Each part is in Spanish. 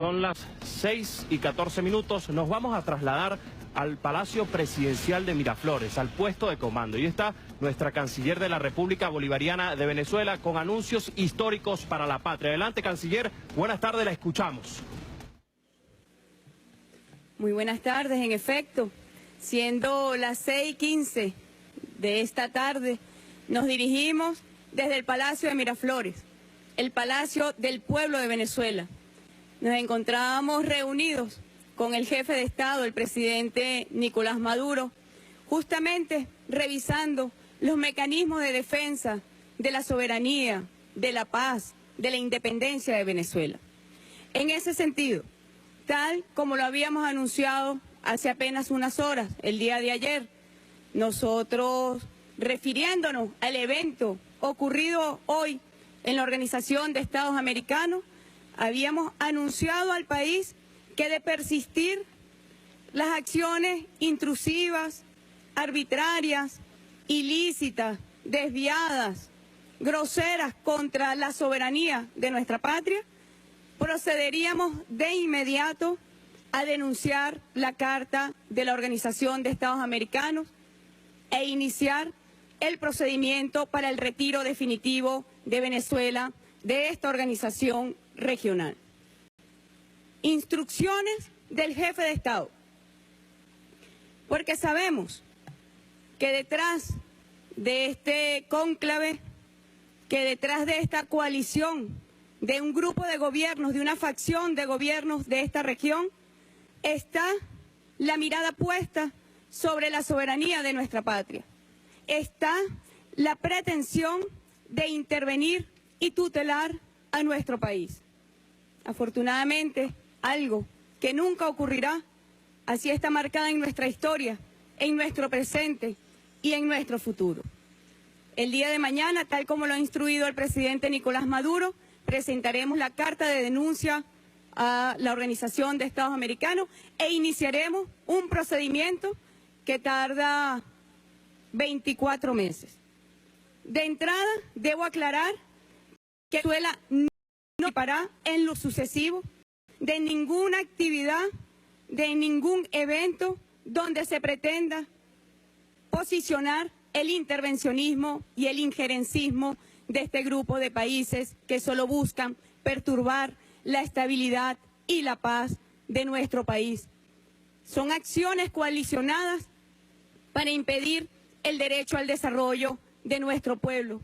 Son las 6:14. Nos vamos a trasladar al Palacio Presidencial de Miraflores, al puesto de comando. Y está nuestra canciller de la República Bolivariana de Venezuela con anuncios históricos para la patria. Adelante, canciller. Buenas tardes, la escuchamos. Muy buenas tardes, en efecto. Siendo las 6:15 de esta tarde, nos dirigimos desde el Palacio de Miraflores, el Palacio del Pueblo de Venezuela. Nos encontrábamos reunidos con el jefe de Estado, el presidente Nicolás Maduro, justamente revisando los mecanismos de defensa de la soberanía, de la paz, de la independencia de Venezuela. En ese sentido, tal como lo habíamos anunciado hace apenas unas horas, el día de ayer, nosotros, refiriéndonos al evento ocurrido hoy en la Organización de Estados Americanos, habíamos anunciado al país que de persistir las acciones intrusivas, arbitrarias, ilícitas, desviadas, groseras contra la soberanía de nuestra patria, procederíamos de inmediato a denunciar la Carta de la Organización de Estados Americanos e iniciar el procedimiento para el retiro definitivo de Venezuela de esta organización regional. Instrucciones del jefe de Estado, porque sabemos que detrás de este cónclave, que detrás de esta coalición, de un grupo de gobiernos, de una facción de gobiernos de esta región, está la mirada puesta sobre la soberanía de nuestra patria. Está la pretensión de intervenir y tutelar a nuestro país. Afortunadamente, algo que nunca ocurrirá, así está marcada en nuestra historia, en nuestro presente y en nuestro futuro. El día de mañana, tal como lo ha instruido el presidente Nicolás Maduro, presentaremos la carta de denuncia a la Organización de Estados Americanos e iniciaremos un procedimiento que tarda 24 meses. De entrada, debo aclarar que Venezuela no participará en lo sucesivo de ninguna actividad, de ningún evento donde se pretenda posicionar el intervencionismo y el injerencismo de este grupo de países que solo buscan perturbar la estabilidad y la paz de nuestro país. Son acciones coalicionadas para impedir el derecho al desarrollo de nuestro pueblo.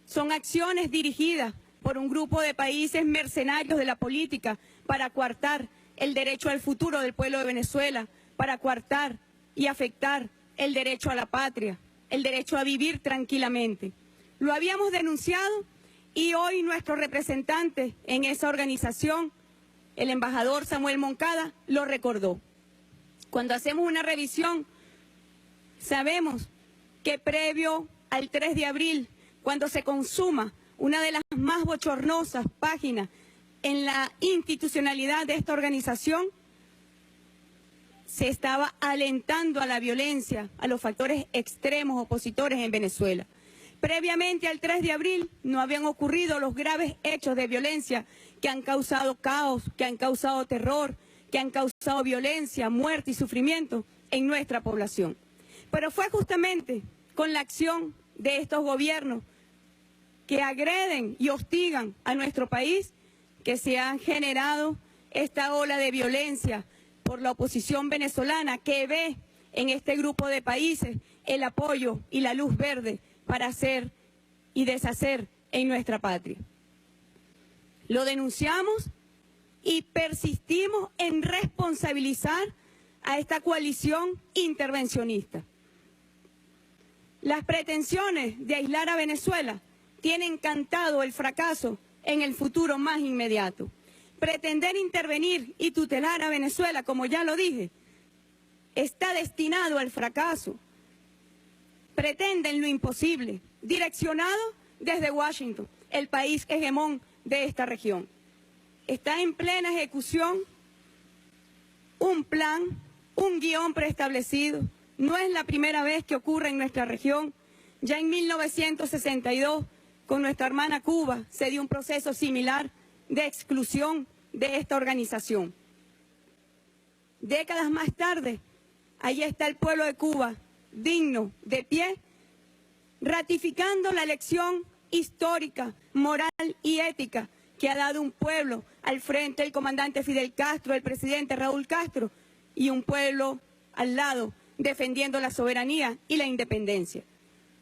Son acciones dirigidas por un grupo de países mercenarios de la política para coartar el derecho al futuro del pueblo de Venezuela, para coartar y afectar el derecho a la patria, el derecho a vivir tranquilamente. Lo habíamos denunciado y hoy nuestro representante en esa organización, el embajador Samuel Moncada, lo recordó. Cuando hacemos una revisión, sabemos que previo al 3 de abril, cuando se consuma una de las más bochornosas páginas en la institucionalidad de esta organización, se estaba alentando a la violencia, a los factores extremos opositores en Venezuela. Previamente al 3 de abril no habían ocurrido los graves hechos de violencia que han causado caos, que han causado terror, que han causado violencia, muerte y sufrimiento en nuestra población. Pero fue justamente con la acción de estos gobiernos que agreden y hostigan a nuestro país que se ha generado esta ola de violencia por la oposición venezolana que ve en este grupo de países el apoyo y la luz verde para hacer y deshacer en nuestra patria. Lo denunciamos y persistimos en responsabilizar a esta coalición intervencionista. Las pretensiones de aislar a Venezuela tienen cantado el fracaso en el futuro más inmediato. Pretender intervenir y tutelar a Venezuela, como ya lo dije, está destinado al fracaso. Pretenden lo imposible, direccionado desde Washington, el país hegemón de esta región. Está en plena ejecución un plan, un guión preestablecido. No es la primera vez que ocurre en nuestra región. Ya en 1962, con nuestra hermana Cuba, se dio un proceso similar de exclusión de esta organización. Décadas más tarde, allí está el pueblo de Cuba, digno, de pie, ratificando la lección histórica, moral y ética que ha dado un pueblo al frente del comandante Fidel Castro, el presidente Raúl Castro, y un pueblo al lado defendiendo la soberanía y la independencia.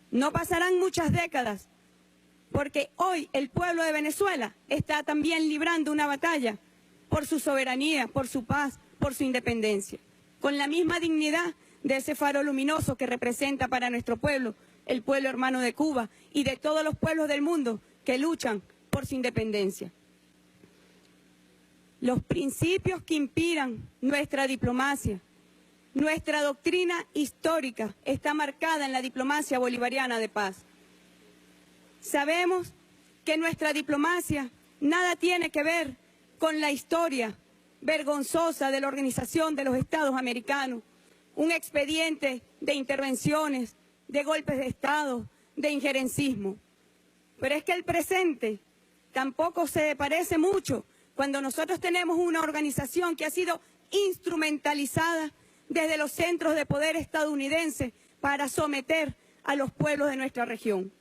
No pasarán muchas décadas, porque hoy el pueblo de Venezuela está también librando una batalla por su soberanía, por su paz, por su independencia, con la misma dignidad de ese faro luminoso que representa para nuestro pueblo, el pueblo hermano de Cuba y de todos los pueblos del mundo que luchan por su independencia. Los principios que inspiran nuestra diplomacia, nuestra doctrina histórica está marcada en la diplomacia bolivariana de paz. Sabemos que nuestra diplomacia nada tiene que ver con la historia vergonzosa de la Organización de los Estados Americanos, un expediente de intervenciones, de golpes de Estado, de injerencismo. Pero es que el presente tampoco se parece mucho cuando nosotros tenemos una organización que ha sido instrumentalizada desde los centros de poder estadounidenses para someter a los pueblos de nuestra región.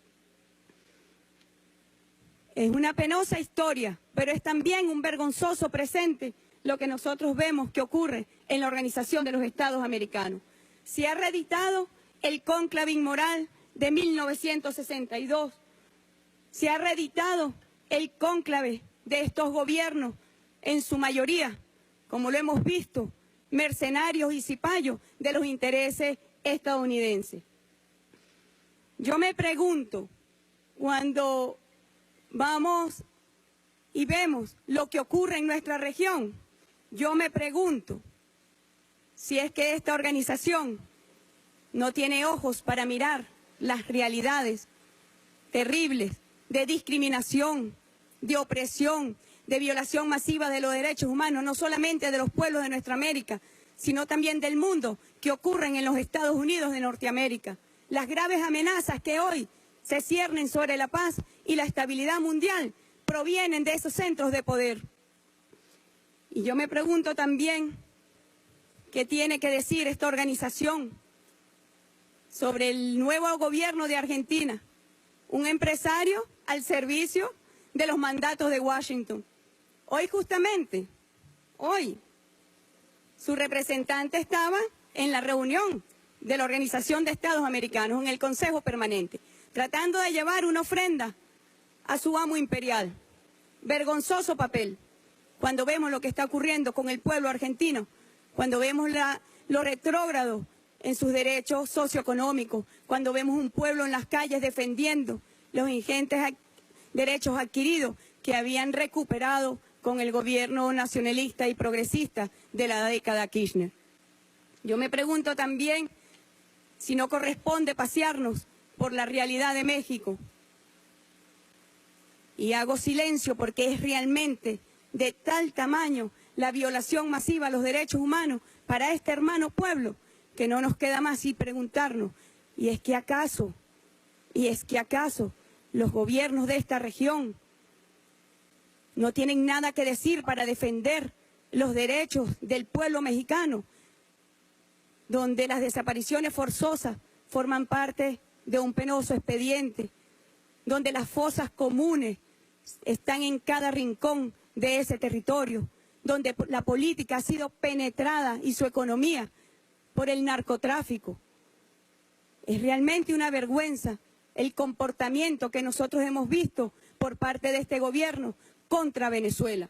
Es una penosa historia, pero es también un vergonzoso presente lo que nosotros vemos que ocurre en la Organización de los Estados Americanos. Se ha reeditado el cónclave inmoral de 1962, se ha reeditado el cónclave de estos gobiernos, en su mayoría, como lo hemos visto, mercenarios y cipayos de los intereses estadounidenses. Yo me pregunto, cuando vamos y vemos lo que ocurre en nuestra región, yo me pregunto si es que esta organización no tiene ojos para mirar las realidades terribles de discriminación, de opresión, de violación masiva de los derechos humanos, no solamente de los pueblos de nuestra América, sino también del mundo, que ocurren en los Estados Unidos de Norteamérica. Las graves amenazas que hoy se ciernen sobre la paz y la estabilidad mundial provienen de esos centros de poder. Y yo me pregunto también, ¿qué tiene que decir esta organización sobre el nuevo gobierno de Argentina? Un empresario al servicio de los mandatos de Washington. Hoy justamente, su representante estaba en la reunión de la Organización de Estados Americanos, en el Consejo Permanente, tratando de llevar una ofrenda a su amo imperial. Vergonzoso papel, cuando vemos lo que está ocurriendo con el pueblo argentino, cuando vemos lo retrógrado en sus derechos socioeconómicos, cuando vemos un pueblo en las calles defendiendo los ingentes derechos adquiridos que habían recuperado con el gobierno nacionalista y progresista de la década Kirchner. Yo me pregunto también si no corresponde pasearnos por la realidad de México. Y hago silencio porque es realmente de tal tamaño la violación masiva a los derechos humanos para este hermano pueblo que no nos queda más y preguntarnos, ¿y es que acaso los gobiernos de esta región no tienen nada que decir para defender los derechos del pueblo mexicano, donde las desapariciones forzosas forman parte de un penoso expediente, donde las fosas comunes están en cada rincón de ese territorio, donde la política ha sido penetrada y su economía por el narcotráfico? Es realmente una vergüenza el comportamiento que nosotros hemos visto por parte de este gobierno contra Venezuela.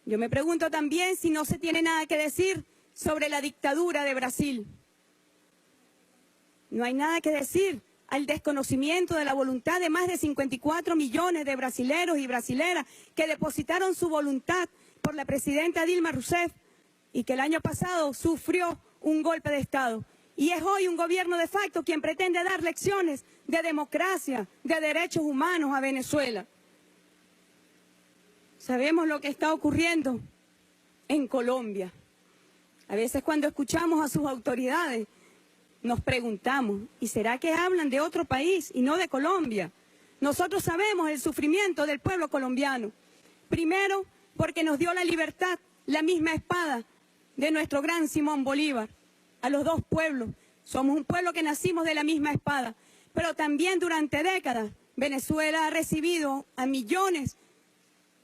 Yo me pregunto también si no se tiene nada que decir sobre la dictadura de Brasil. No hay nada que decir al desconocimiento de la voluntad de más de 54 millones de brasileros y brasileras que depositaron su voluntad por la presidenta Dilma Rousseff y que el año pasado sufrió un golpe de Estado. Y es hoy un gobierno de facto quien pretende dar lecciones de democracia, de derechos humanos a Venezuela. Sabemos lo que está ocurriendo en Colombia. A veces cuando escuchamos a sus autoridades nos preguntamos, ¿y será que hablan de otro país y no de Colombia? Nosotros sabemos el sufrimiento del pueblo colombiano. Primero, porque nos dio la libertad, la misma espada de nuestro gran Simón Bolívar, a los dos pueblos. Somos un pueblo que nacimos de la misma espada, pero también durante décadas Venezuela ha recibido a millones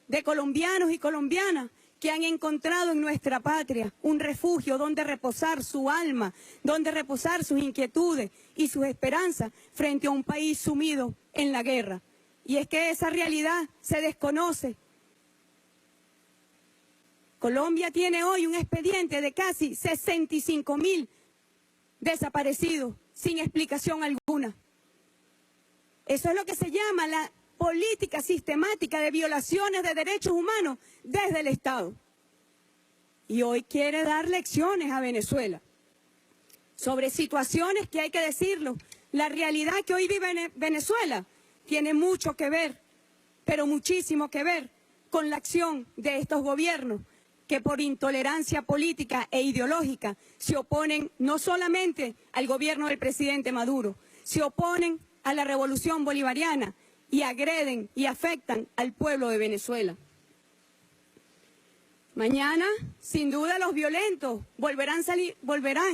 de colombianos y colombianas que han encontrado en nuestra patria un refugio donde reposar su alma, donde reposar sus inquietudes y sus esperanzas frente a un país sumido en la guerra. Y es que esa realidad se desconoce. Colombia tiene hoy un expediente de casi 65.000 desaparecidos sin explicación alguna. Eso es lo que se llama la política sistemática de violaciones de derechos humanos desde el Estado. Y hoy quiere dar lecciones a Venezuela sobre situaciones que hay que decirlo. La realidad que hoy vive Venezuela tiene mucho que ver, pero muchísimo que ver con la acción de estos gobiernos que por intolerancia política e ideológica se oponen no solamente al gobierno del presidente Maduro, se oponen a la revolución bolivariana y agreden y afectan al pueblo de Venezuela. Mañana, sin duda, los violentos volverán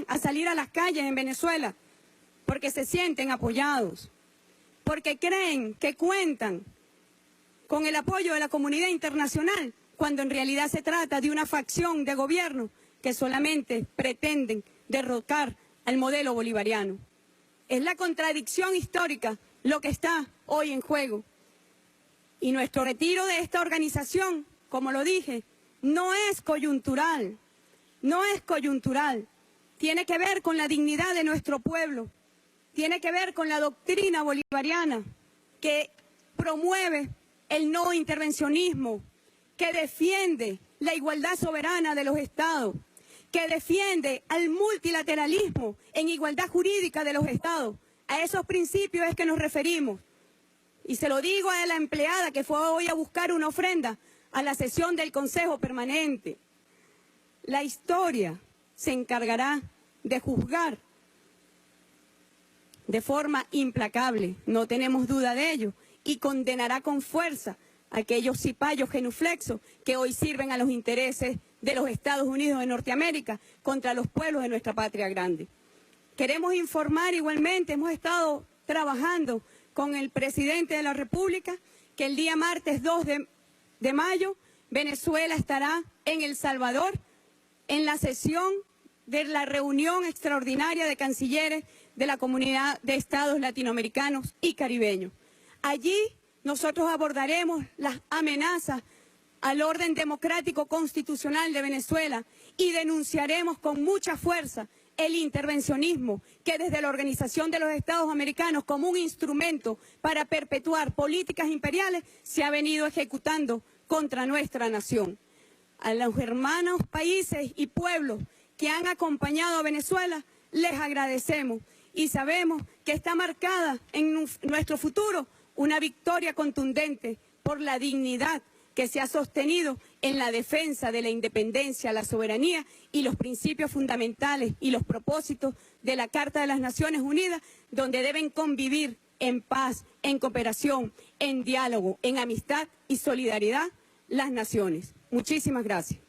a salir a las calles en Venezuela porque se sienten apoyados, porque creen que cuentan con el apoyo de la comunidad internacional, cuando en realidad se trata de una facción de gobierno que solamente pretenden derrocar al modelo bolivariano. Es la contradicción histórica lo que está hoy en juego. Y nuestro retiro de esta organización, como lo dije, no es coyuntural, no es coyuntural. Tiene que ver con la dignidad de nuestro pueblo, tiene que ver con la doctrina bolivariana que promueve el no intervencionismo, que defiende la igualdad soberana de los estados, que defiende al multilateralismo en igualdad jurídica de los estados. A esos principios es que nos referimos. Y se lo digo a la empleada que fue hoy a buscar una ofrenda a la sesión del Consejo Permanente. La historia se encargará de juzgar de forma implacable, no tenemos duda de ello, y condenará con fuerza a aquellos cipayos genuflexos que hoy sirven a los intereses de los Estados Unidos de Norteamérica contra los pueblos de nuestra patria grande. Queremos informar igualmente, hemos estado trabajando con el presidente de la República, que el día martes 2 de mayo Venezuela estará en El Salvador en la sesión de la reunión extraordinaria de cancilleres de la Comunidad de Estados Latinoamericanos y Caribeños. Allí nosotros abordaremos las amenazas al orden democrático constitucional de Venezuela y denunciaremos con mucha fuerza el intervencionismo que desde la Organización de los Estados Americanos, como un instrumento para perpetuar políticas imperiales, se ha venido ejecutando contra nuestra nación. A los hermanos países y pueblos que han acompañado a Venezuela, les agradecemos y sabemos que está marcada en nuestro futuro una victoria contundente por la dignidad que se ha sostenido en la defensa de la independencia, la soberanía y los principios fundamentales y los propósitos de la Carta de las Naciones Unidas, donde deben convivir en paz, en cooperación, en diálogo, en amistad y solidaridad las naciones. Muchísimas gracias.